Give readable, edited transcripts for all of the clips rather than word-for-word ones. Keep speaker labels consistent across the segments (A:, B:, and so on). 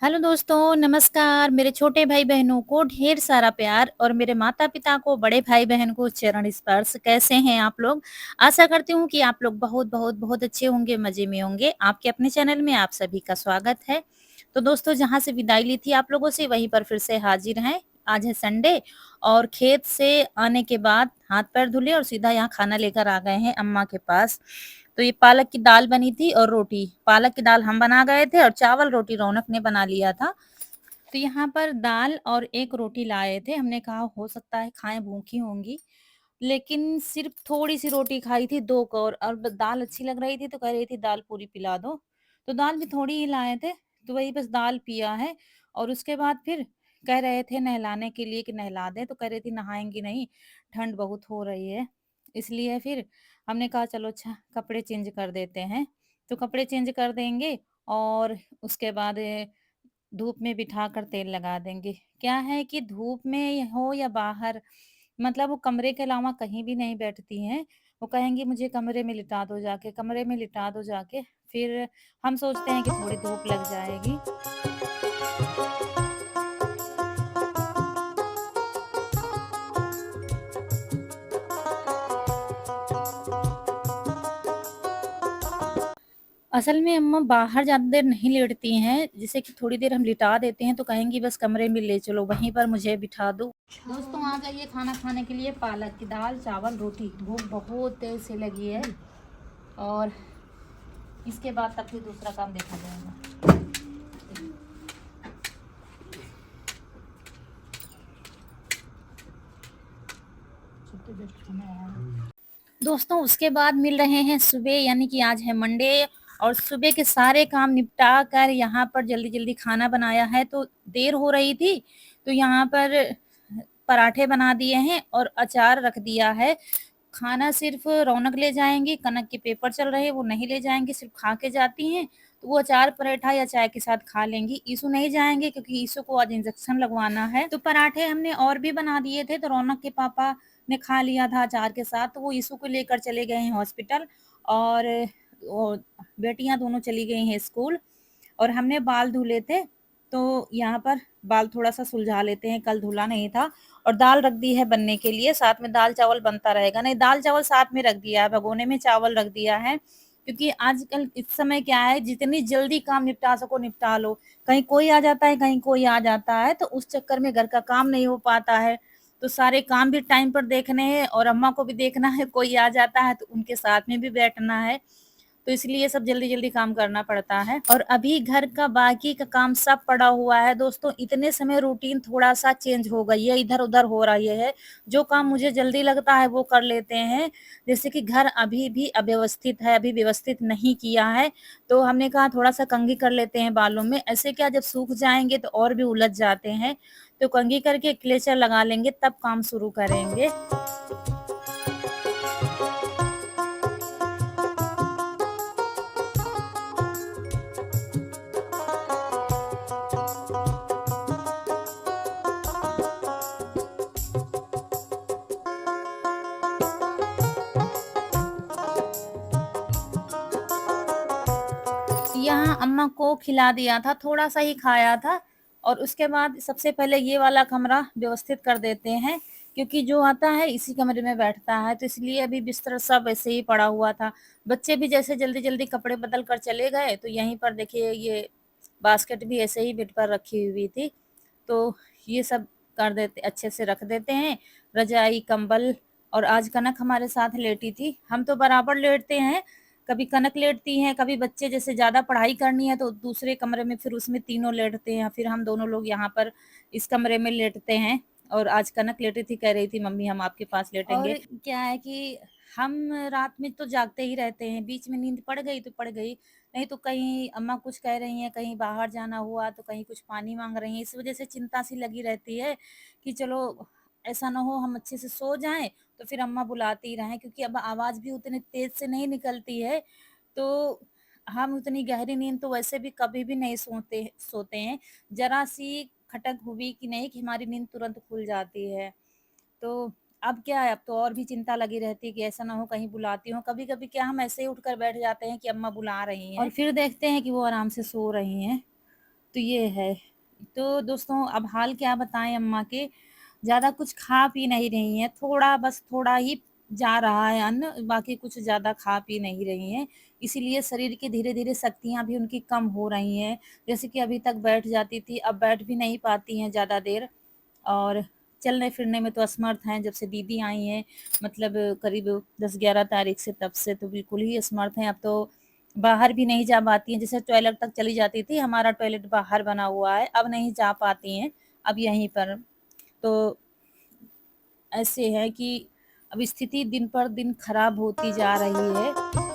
A: Hello दोस्तों, नमस्कार। मेरे छोटे भाई-बहनों को ढेर सारा प्यार और मेरे माता-पिता को, बड़े भाई-बहन को चरण स्पर्श। कैसे हैं आप लोग? आशा करती हूँ कि आप लोग बहुत अच्छे होंगे, मज़े में होंगे। आपके अपने चैनल में आप सभी का स्वागत है। तो दोस्तों, जहाँ से विदाई ली थी आप लोगों से, वहीं पर फिर से हाज़िर हैं। आज है संडे और खेत से आने के बाद हाथ-पैर धुले और सीधा यहाँ खाना लेकर आ गए हैं अम्मा के पास। तो ये पालक की दाल बनी थी और रोटी। पालक की दाल हम बना गए थे और चावल-रोटी रौनक ने बना लिया था। तो यहाँ पर दाल और 1 रोटी लाए थे। हमने कहा हो सकता है खाएँ, भूखी होंगी। लेकिन सिर्फ़ थोड़ी-सी रोटी खाई थी 2 कौर और ब दाल अच्छी लग रही थी तो कह रही थी दाल पूरी पिला दो। तो दाल भी थोड़ी ही लाए थे, तो वही बस दाल पिया है और उसके बाद फिर कह रहे थे नहलाने के लिए कि नहला दें, तो कह रही थी नहाएँगी नहीं, ठंड बहुत हो रही है। इसलिए फिर हमने कहा चलो अच्छा कपड़े चेंज कर देते हैं। तो कपड़े चेंज कर देंगे और उसके बाद धूप में बिठाकर तेल लगा देंगे। क्या है कि धूप में हो या बाहर मतलब वो कमरे के अलावा कहीं भी नहीं बैठती हैं। वो कहेंगी मुझे कमरे में लिटा दो जाके, कमरे में लिटा दो जाके। फिर हम सोचते हैं कि थोड़ी धूप लग जाएगी। असल में अम्मा बाहर ज़्यादा देर नहीं लेटती हैं, जैसे कि थोड़ी देर हम लिटा देते हैं तो कहेंगी बस कमरे में ले चलो, वहीं पर मुझे बिठा दो। दोस्तों आ जाइए खाना खाने के लिए। पालक की दाल, चावल, रोटी। भूख बहुत तेज़ से लगी है और इसके बाद तब फिर दूसरा काम देखा जाएगा। दोस्तों उसके बाद मिल रहे हैं सुबह, यानी कि आज है मंडे और सुबह के सारे काम निपटा कर यहाँ पर जल्दी-जल्दी खाना बनाया है, तो देर हो रही थी, तो यहाँ पर पराठे बना दिए हैं और अचार रख दिया है। खाना सिर्फ़ रौनक ले जाएँगी, कनक के पेपर चल रहे हैं, वो नहीं ले जाएँगी, सिर्फ़ खा के जाती हैं, तो वो अचार पराठा या चाय के साथ खा लेंगी। ईशु नहीं जाएँगे क्योंकि ईशु को आज इंजेक्शन लगवाना है। तो पराठे हमने और भी बना दिए थे, तो रौनक के पापा ने खा लिया था अचार के साथ, तो वो ईशु को लेकर चले गए हैं हॉस्पिटल और वो बेटियाँ दोनों चली गई हैं स्कूल और हमने बाल धुले थे, तो यहाँ पर बाल थोड़ा-सा सुलझा लेते हैं, कल धुला नहीं था और दाल रख दी है बनने के लिए, साथ में दाल-चावल बनता रहेगा। नहीं, दाल-चावल साथ में रख दिया है, भगोने में चावल रख दिया है, क्योंकि आजकल इस समय क्या है, जितनी जल्दी काम निपटा सको निपटा लो। कहीं कोई आ जाता है, कहीं कोई आ जाता है, तो उस चक्कर में घर का काम नहीं हो पाता है। तो सारे काम भी टाइम पर देखने हैं और अम्मा को भी देखना है, कोई आ जाता है तो उनके साथ में भी बैठना है। तो इसलिए सब जल्दी-जल्दी काम करना पड़ता है और अभी घर का बाकी का काम सब पड़ा हुआ है। दोस्तों इतने समय रूटीन थोड़ा-सा चेंज हो गई है, इधर-उधर हो रही है। जो काम मुझे जल्दी लगता है वो कर लेते हैं। जैसे कि घर अभी भी अव्यवस्थित है, अभी व्यवस्थित नहीं किया है, तो हमने कहा थोड़ा-सा कंघी कर लेते हैं बालों में। ऐसे क्या जब सूख जाएँगे तो और भी उलझ जाते हैं, तो कंघी करके क्लेचर लगा लेंगे तब काम शुरू करेंगे। यहाँ अम्मा को खिला दिया था, थोड़ा-सा ही खाया था और उसके बाद सबसे पहले ये वाला कमरा व्यवस्थित कर देते हैं, क्योंकि जो आता है इसी कमरे में बैठता है, तो इसलिए अभी बिस्तर सब ऐसे ही पड़ा हुआ था। बच्चे भी जैसे जल्दी-जल्दी कपड़े बदल कर चले गए, तो यहीं पर देखिए ये बास्केट भी ऐसे ही बेड पर रखी हुई थी, तो ये सब कर देते अच्छे से रख देते हैं, रज़ाई, कंबल और आज कनक हमारे साथ लेटी थी। हम तो बराबर लेटते हैं, कभी कनक लेटती हैं, कभी बच्चे जैसे ज़्यादा पढ़ाई करनी है तो दूसरे कमरे में फिर उसमें तीनों लेटते हैं, फिर हम दोनों लोग यहाँ पर इस कमरे में लेटते हैं और आज कनक लेटी थी, कह रही थी मम्मी हम आपके पास लेटेंगे। और क्या है कि हम रात में तो जागते ही रहते हैं, बीच में नींद पड़ गई तो पड़ गई, नहीं तो कहीं अम्मा कुछ कह रही हैं, कहीं बाहर जाना हुआ तो कहीं कुछ पानी माँग रही हैं, इस वज़ह से चिंता सी लगी रहती है कि चलो ऐसा ना हो हम अच्छे से सो जाएँ तो फिर अम्मा बुलाती रहें, क्योंकि अब आवाज़ भी उतनी तेज़ से नहीं निकलती है, तो हम उतनी गहरी नींद तो वैसे भी कभी भी नहीं सोते सोते हैं। ज़रा-सी खटक हुई कि नहीं कि हमारी नींद तुरंत खुल जाती है। तो अब क्या है, अब तो और भी चिंता लगी रहती है कि ऐसा ना हो कहीं बुलाती हों। कभी-कभी क्या हम ऐसे ही उठकर बैठ जाते हैं कि अम्मा बुला रही हैं और फिर देखते हैं कि वो आराम से सो रही हैं। तो ये है। तो दोस्तों अब हाल क्या बताएँ अम्मा के, ज़्यादा कुछ खा पी नहीं रही हैं, थोड़ा बस थोड़ा ही जा रहा है अन्न, बाकी कुछ ज़्यादा खा पी नहीं रही हैं। इसीलिए शरीर की धीरे-धीरे शक्तियाँ भी उनकी कम हो रही हैं। जैसे कि अभी तक बैठ जाती थी, अब बैठ भी नहीं पाती हैं ज़्यादा देर, और चलने-फिरने में तो असमर्थ हैं। जब से दीदी आई हैं, मतलब करीब 10-11 तारीख से, तब से तो बिल्कुल ही असमर्थ हैं। अब तो बाहर भी नहीं जा पाती हैं, जैसे टॉयलेट तक चली जाती थी, हमारा टॉयलेट बाहर बना हुआ है, अब नहीं जा पाती हैं, अब यहीं पर। तो ऐसे है कि अब स्थिति दिन पर दिन खराब होती जा रही है।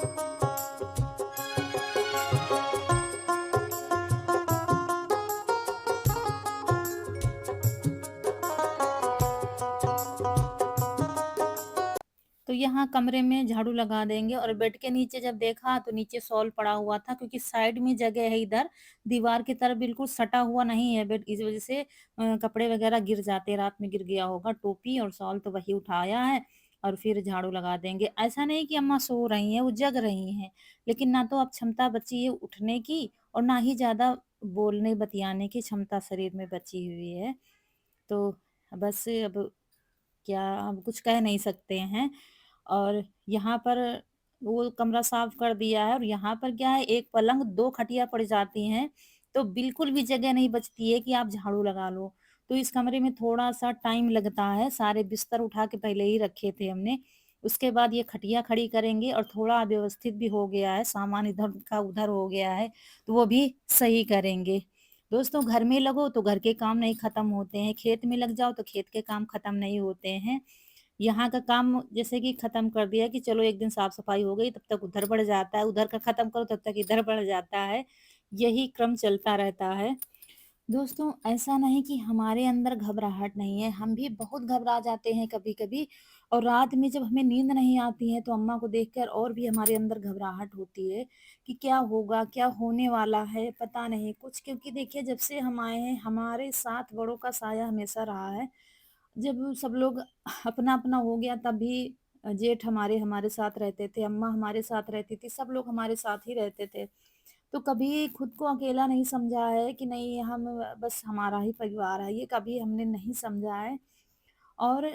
A: तो यहाँ कमरे में झाड़ू लगा देंगे, और बेड के नीचे जब देखा तो नीचे शॉल पड़ा हुआ था, क्योंकि साइड में जगह है इधर, दीवार की तरफ बिल्कुल सटा हुआ नहीं है बेड, इस वजह से कपड़े वगैरह गिर जाते, रात में गिर गया होगा, टोपी और शॉल तो वही उठाया है, और फिर झाड़ू लगा देंगे। ऐसा नहीं कि अम्मा सो रही हैं, वो जग रही हैं, लेकिन ना तो अब क्षमता बची है उठने की, और ना ही ज़्यादा बोलने बतियाने की क्षमता शरीर में बची हुई है। तो बस अब क्या, अब कुछ कह नहीं सकते हैं। और यहाँ पर वो कमरा साफ कर दिया है, और यहाँ पर क्या है, एक पलंग 2 खटिया पड़ जाती हैं, तो बिल्कुल भी जगह नहीं बचती है कि आप झाड़ू लगा लो। तो इस कमरे में थोड़ा-सा टाइम लगता है, सारे बिस्तर उठा के पहले ही रखे थे हमने। उसके बाद ये खटिया खड़ी करेंगे, और थोड़ा अव्यवस्थित भी हो गया है, सामान इधर का उधर हो गया है, तो वो भी सही करेंगे। दोस्तों घर में लगो तो घर के काम नहीं खत्म होते हैं, खेत में लग जाओ तो खेत के काम खत्म नहीं होते हैं। यहाँ का काम जैसे कि खत्म कर दिया कि चलो एक दिन साफ-सफाई हो गई, तब तक उधर बढ़ जाता है, उधर का खत्म करो तब तक इधर बढ़ जाता है। यही क्रम चलता रहता है। दोस्तों ऐसा नहीं कि हमारे अंदर घबराहट नहीं है, हम भी बहुत घबरा जाते हैं कभी-कभी, और रात में जब हमें नींद नहीं आती है तो अम्मा को देखकर और भी हमारे अंदर घबराहट होती है कि क्या होगा, क्या होने वाला है, पता नहीं कुछ। क्योंकि देखिए जब से हम आए हैं, हमारे साथ बड़ों का साया हमेशा रहा है। जब सब लोग अपना-अपना हो गया तब भी जेठ हमारे हमारे साथ रहते थे, अम्मा हमारे साथ रहती थी, सब लोग हमारे साथ ही रहते थे। तो कभी खुद को अकेला नहीं समझा है कि नहीं हम बस हमारा ही परिवार है, ये कभी हमने नहीं समझा है। और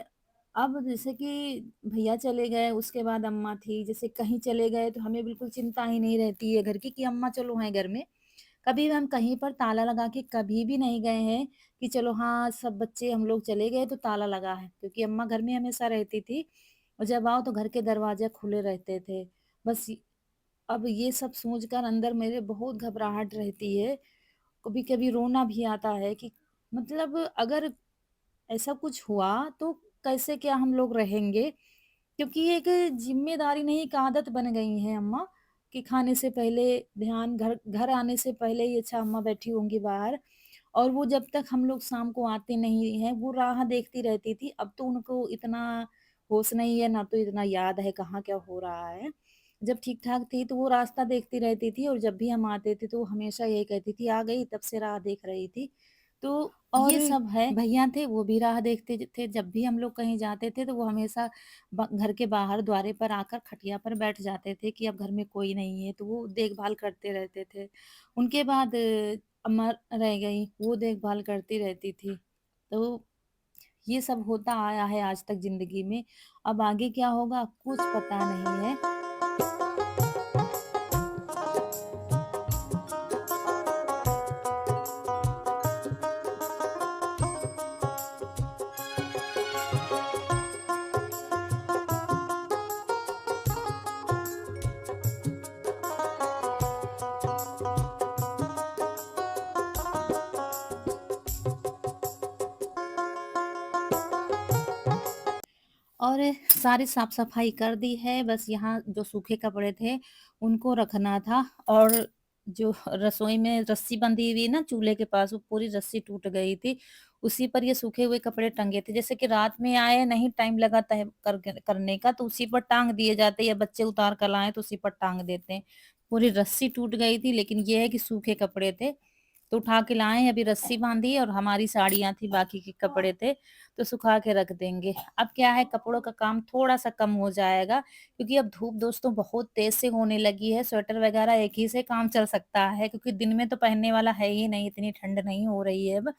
A: अब जैसे कि भैया चले गए, उसके बाद अम्मा थी, जैसे कहीं चले गए तो हमें बिल्कुल चिंता ही नहीं रहती है घर की कि अम्मा चलो हैं घर में। कभी भी हम कहीं पर ताला लगा के कभी भी नहीं गए हैं कि चलो हाँ, सब बच्चे हम लोग चले गए तो ताला लगा है, क्योंकि अम्मा घर में हमेशा रहती थी, और जब आओ तो घर के दरवाजे खुले रहते थे। बस अब ये सब सोचकर अंदर मेरे बहुत घबराहट रहती है। कभी-कभी रोना भी आता है कि मतलब अगर ऐसा कुछ हुआ तो कैसे क्या हम लोग रहेंगे? क्योंकि ये एक ज़िम्मेदारी नहीं, एक आदत बन गई है अम्मा, कि खाने से पहले ध्यान, घर घर आने से पहले ही अच्छा अम्मा बैठी होंगी बाहर, और वो जब तक हम लोग शाम को आते नहीं हैं, वो राह देखती रहती थी। अब तो उनको इतना होश नहीं है, ना तो इतना याद है कहाँ क्या हो रहा है। जब ठीक-ठाक थी तो वो रास्ता देखती रहती थी, और जब भी हम आते थे तो वो हमेशा यही कहती थी, "आ गई?" तब से राह देख रही थी। तो
B: और
A: ये सब है। भैया थे वो भी राह देखते थे, जब भी हम लोग कहीं जाते थे तो वो हमेशा घर के बाहर द्वारे पर आकर खटिया पर बैठ जाते थे कि अब घर में कोई नहीं है, तो वो देखभाल करते रहते थे। उनके बाद अम्मा रह गई, वो देखभाल करती रहती थी। तो ये सब होता आया है आज तक ज़िंदगी में। अब आगे क्या होगा कुछ पता नहीं है। और सारी साफ-सफाई कर दी है, बस यहाँ जो सूखे कपड़े थे, उनको रखना था, और जो रसोई में रस्सी बंधी हुई ना चूल्हे के पास, वो पूरी रस्सी टूट गई थी। उसी पर ये सूखे हुए कपड़े टंगे थे। जैसे कि रात में आए, नहीं टाइम लगा तह करने का, तो उसी पर टाँग दिए जाते, या बच्चे उतार कर लाएँ तो उसी पर टाँग देते हैं। पूरी रस्सी टूट गई थी, लेकिन ये है कि सूखे कपड़े थे। तो उठा के लाए हैं, अभी रस्सी बांधी है और हमारी साड़ियाँ थी, बाकी के कपड़े थे तो सुखा के रख देंगे। अब क्या है, कपड़ों का काम थोड़ा-सा कम हो जाएगा क्योंकि अब धूप दोस्तों बहुत तेज़ से होने लगी है। स्वेटर वगैरह एक ही से काम चल सकता है क्योंकि दिन में तो पहनने वाला है ही नहीं, इतनी ठंड नहीं हो रही है अब।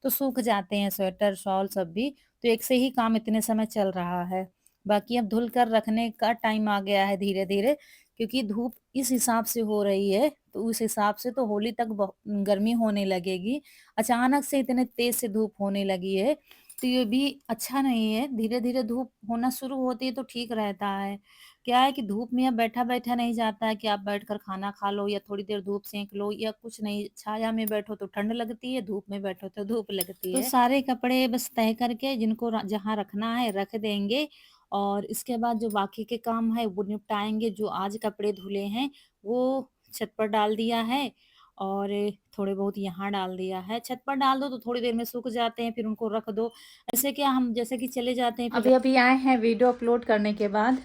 A: तो सूख जाते हैं स्वेटर, शॉल सब भी, तो एक से ही काम इतने समय चल रहा है। बाकी अब धुल कर रखने का टाइम आ गया है धीरे-धीरे क्योंकि धूप इस हिसाब से हो रही है, तो उस हिसाब से तो होली तक गर्मी होने लगेगी। अचानक से इतने तेज़ से धूप होने लगी है, तो ये भी अच्छा नहीं है। धीरे-धीरे धूप होना शुरू होती है तो ठीक रहता है। क्या है कि धूप में अब बैठा-बैठा नहीं जाता है कि आप बैठकर खाना खा लो या थोड़ी देर धूप सेंक लो या कुछ नहीं, छाया में बैठो तो ठंड लगती है, धूप में बैठो तो धूप लगती है। तो सारे कपड़े बस तह करके जिनको जहाँ रखना है रख देंगे और इसके बाद जो बाकी के काम है वो निपटाएँगे। जो आज कपड़े धुले हैं वो छत पर डाल दिया है और थोड़े बहुत यहाँ डाल दिया है। छत पर डाल दो तो थोड़ी देर में सूख जाते हैं, फिर उनको रख दो। ऐसे क्या हम जैसे कि चले जाते हैं, अभी आए हैं वीडियो अपलोड करने के बाद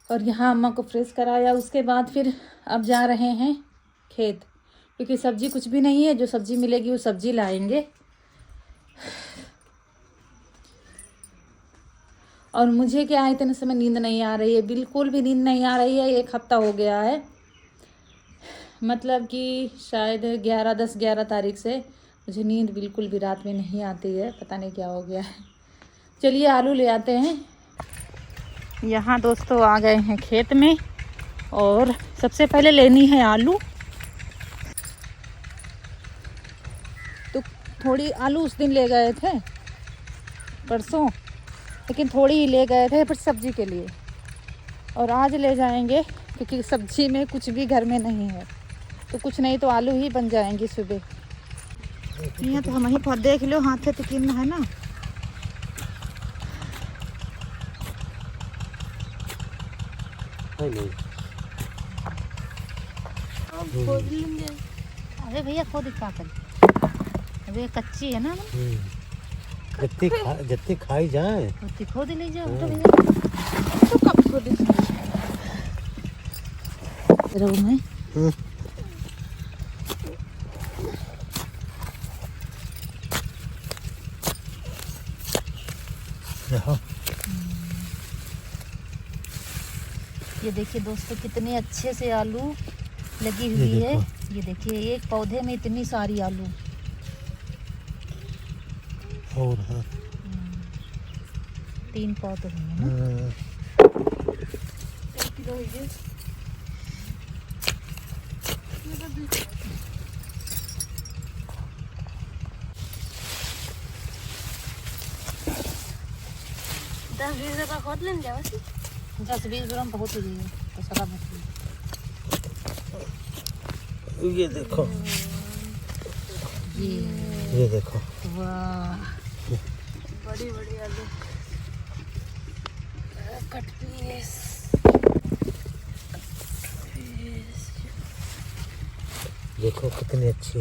A: और यहाँ अम्मा को फ्रेश कराया। उसके बाद फिर अब जा रहे हैं खेत क्योंकि सब्जी कुछ भी नहीं है, जो सब्जी मिलेगी वो सब्जी लाएंगे। और मुझे क्या है, इतने समय नींद नहीं आ रही है, बिल्कुल भी नींद नहीं आ रही है। 1 हफ्ता हो गया है, मतलब कि शायद 11 तारीख से मुझे नींद बिल्कुल भी रात में नहीं आती है, पता नहीं क्या हो गया है। चलिए आलू ले आते हैं। यहाँ दोस्तों आ गए हैं खेत में और सबसे पहले लेनी है आलू। तो थोड़ी आलू उस दिन ले गए थे परसों, लेकिन थोड़ी ही ले गए थे फिर सब्जी के लिए, और आज ले जाएंगे क्योंकि सब्जी में कुछ भी घर में नहीं है, तो कुछ नहीं तो आलू ही बन जाएंगे सुबह। यहाँ तो हम ही पर देख लो, हाथे तो किन है ना। अरे भैया खोद क्या कर, अरे कच्ची है ना,
B: जत्ती खाई जाए
A: उतनी खोद ले जाओ। तो भैया तो कब खोद रहो मैं ये देखिए दोस्तों कितने अच्छे से आलू लगी हुई है। ये देखिए एक पौधे में इतनी सारी आलू
B: और हाँ
A: 3 पौधे हैं ना। 1 किलो है। दस 20 रुपया खोद लेंगे जाओ। 10-20 ग्राम बहुत हो जाएगी तो सारा मछली।
B: ये देखो, ये देखो,
A: वाह बड़ी बड़ी आलू कट पीस।
B: देखो कितनी अच्छी।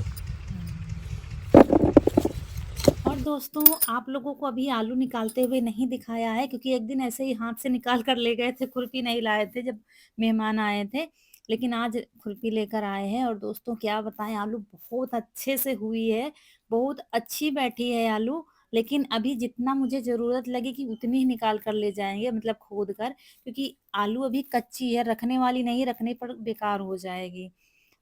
A: और दोस्तों आप लोगों को अभी आलू निकालते हुए नहीं दिखाया है क्योंकि एक दिन ऐसे ही हाथ से निकाल कर ले गए थे, खुरपी नहीं लाए थे जब मेहमान आए थे, लेकिन आज खुरपी लेकर आए हैं। और दोस्तों क्या बताएं, आलू बहुत अच्छे से हुई है, बहुत अच्छी बैठी है आलू। लेकिन अभी जितना मुझे जरूरत लगेगी उतनी ही निकाल कर ले जाएंगे, मतलब खोद कर, क्योंकि आलू अभी कच्ची है, रखने वाली नहीं, रखने पर बेकार हो जाएगी।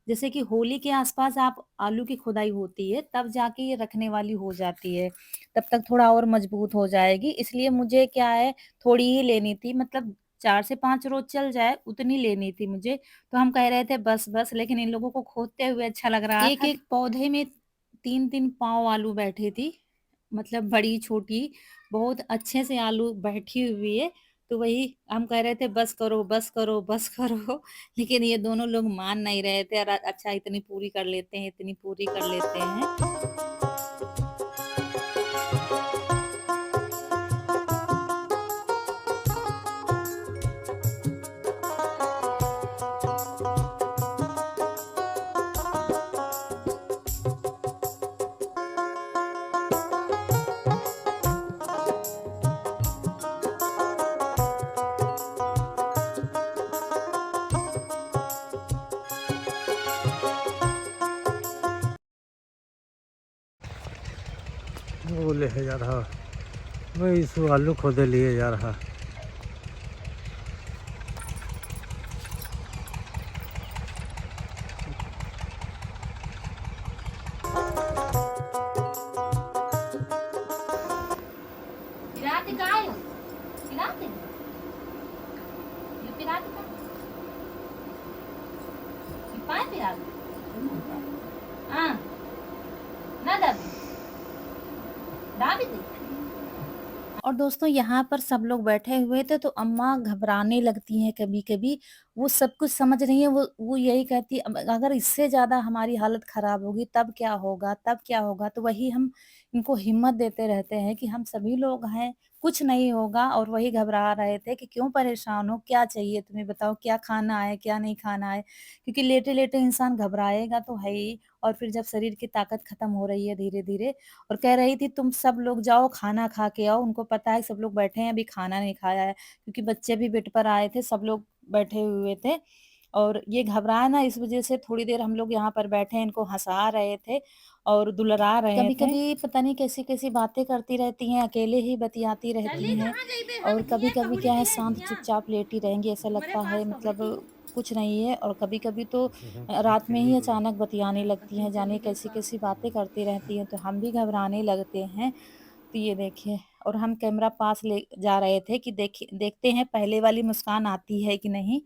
A: जैसे कि होली के आसपास आप आलू की खुदाई होती है तब जाके ये रखने वाली हो जाती है, तब तक थोड़ा और मजबूत हो जाएगी। इसलिए मुझे क्या है, थोड़ी ही लेनी थी, मतलब 4 से 5 रोज चल जाए उतनी लेनी थी मुझे। तो हम कह रहे थे बस बस, लेकिन इन लोगों को खोदते हुए अच्छा लग रहा था। एक एक पौधे में 3-3 पाव आलू बैठी थी, मतलब बड़ी छोटी, बहुत अच्छे से आलू बैठी हुई है। तो वही हम कह रहे थे बस करो बस करो बस करो लेकिन ये दोनों लोग मान नहीं रहे थे। और अच्छा इतनी पूरी कर लेते हैं, इतनी पूरी कर लेते हैं।
B: वो ले जा रहा, मैं इस आलू खोदे लिए जा रहा।
A: पिराते काय पिराते ये पिराते का ये पाय पिराते हाँ ना दाबी दाबी दे। और दोस्तों यहाँ पर सब लोग बैठे हुए थे तो अम्मा घबराने लगती हैं कभी-कभी। वो सब कुछ समझ रही हैं, वो यही कहती है अगर इससे ज़्यादा हमारी हालत ख़राब होगी तब क्या होगा तब क्या होगा? तो वही हम इनको हिम्मत देते रहते हैं कि हम सभी लोग हैं, कुछ नहीं होगा और वही घबरा रहे थे कि क्यों परेशान हो? क्या चाहिए तुम्हें बताओ? क्या खाना है, क्या नहीं खाना है? क्योंकि लेटे-लेटे इंसान घबराएगा तो है ही और फिर जब शरीर की ताकत ख़त्म हो रही है धीरे-धीरे और कह रही थी तुम सब लोग जाओ खाना खा के आओ। उनको पता है सब लोग बैठे हैं अभी खाना नहीं खाया है क्योंकि बच्चे भी बेड पर आए थे, सब लोग बैठे हुए थे और ये घबराए ना इस वज़ह से थोड़ी देर हम लोग यहाँ पर बैठे इनको हँसा रहे थे और दुलरा रहे थे। कभी-कभी पता नहीं कैसी-कैसी बातें करती रहती हैं, अकेले ही बतियाती रहती हैं और कभी-कभी क्या है शांत चुपचाप लेटी रहेंगी ऐसा लगता है मतलब कुछ नहीं है और कभी-कभी तो रात में ही अचानक बतियाने लगती हैं, जाने कैसी-कैसी बातें करती रहती हैं, तो हम भी घबराने लगते हैं। तो ये देखिए और हम कैमरा पास ले जा रहे थे कि देखते हैं पहले वाली मुस्कान आती है कि नहीं।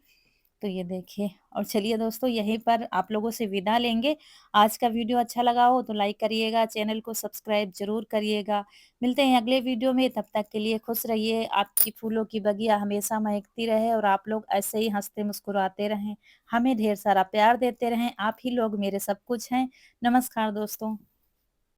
A: तो ये देखिए और चलिए दोस्तों यहीं पर आप लोगों से विदा लेंगे। आज का वीडियो अच्छा लगा हो तो लाइक करिएगा, चैनल को सब्सक्राइब ज़रूर करिएगा। मिलते हैं अगले वीडियो में, तब तक के लिए खुश रहिए। आपकी फूलों की बगिया हमेशा महकती रहे और आप लोग ऐसे ही हँसते मुस्कुराते रहें। हमें ढेर सारा प्यार देते रहें। आप ही लोग मेरे सब कुछ हैं। नमस्कार दोस्तों।